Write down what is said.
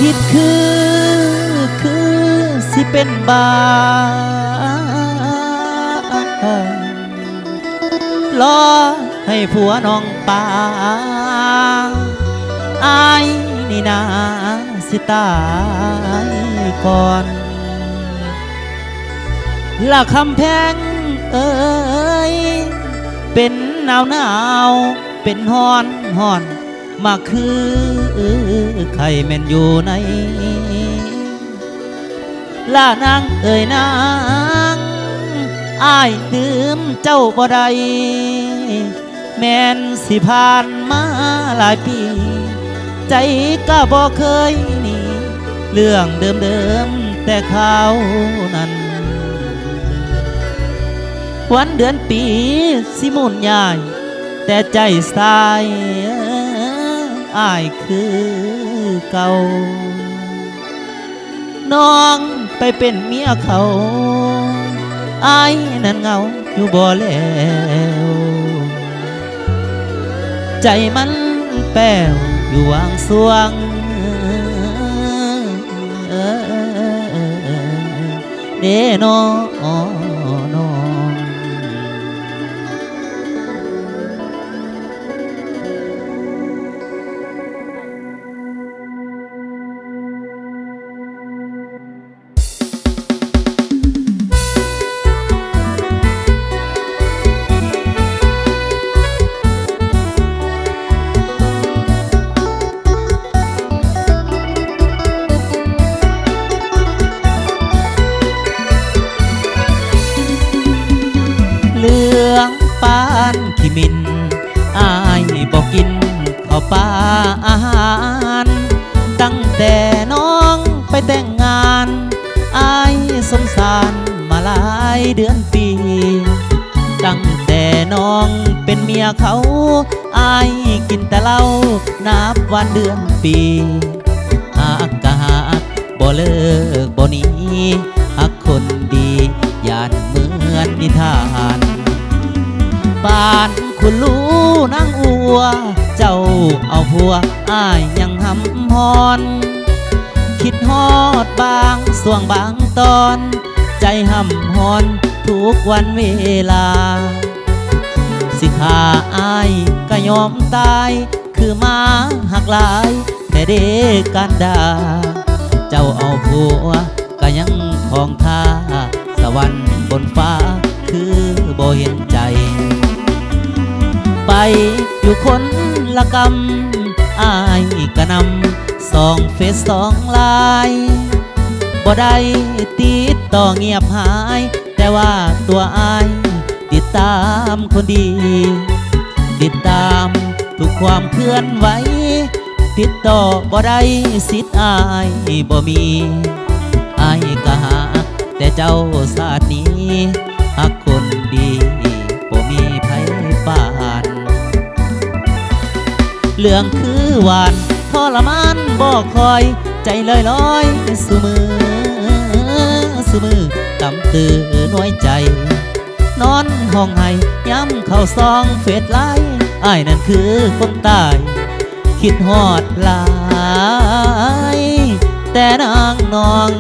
คิดคือสิเป็นบารอให้ผัวน้องป่าอายนี่นาสิตายก่อนละคำแพงเอ้ยเป็นหนาวเป็นฮ้อนมาคือไข่แม่นอยู่ในล่านางเอ่ยนางอ้ายลืมเจ้าบ่ได้แม่นสิผ่านมาหลายปีใจก็บ่เคยหนีเรื่องเดิมแต่เขานั้นวันเดือนปีสิมุนยายแต่ใจสายอ้ายคือเก่าน้องไปเป็นเมียเขาอ้ายนั่นเงาอยู่บ่แล้วใจมันแป้วอยู่วางสวงเด้น้องเรื่องปานขี้มินอายบอกกินข้าวปลาอาหารตั้งแต่น้องไปแต่งงานอายสงสารมาหลายเดือนปีตั้งแต่น้องเป็นเมียเขาอายกินแต่เหล้านับวันเดือนปีหากกะหากบ่เลิกบ่หนีหักคนดียานเหมือนนิทานบ้านคุณรู้นางอัวเจ้าเอาผัวอ้ายยังหำฮอนคิดฮอดบางส่วงบางตอนใจหำฮอนทุกวันเวลาสิขาอ้ายก็ยอมตายคือมาหักหลายแต่เด็กกันดาเจ้าเอาผัวก็ยังของท่าสวรรค์บนฟ้าคือบ่เห็นใจไปอยู่คนละกำอายกะนำ2 เฟซ 2 ไลน์บ่ได้ติดต่อเงียบหายแต่ว่าตัวอายติดตามคนดีติดตามทุกความเคลื่อนไหวติดต่อบ่ได้สิทธิ์อายบ่มีอายก็หาแต่เจ้าศาสตร์นี้หักคนดีบ่มีไผปานเรื่องคือหวานทรมานบอกคอยใจลอยสุมือกำตือน้อยใจนอนห้องไห้ย้ำเข้าซองเฟซไลน์อ้ายนั่นคือคนตายคิดฮอดหลายแต่นางน้อง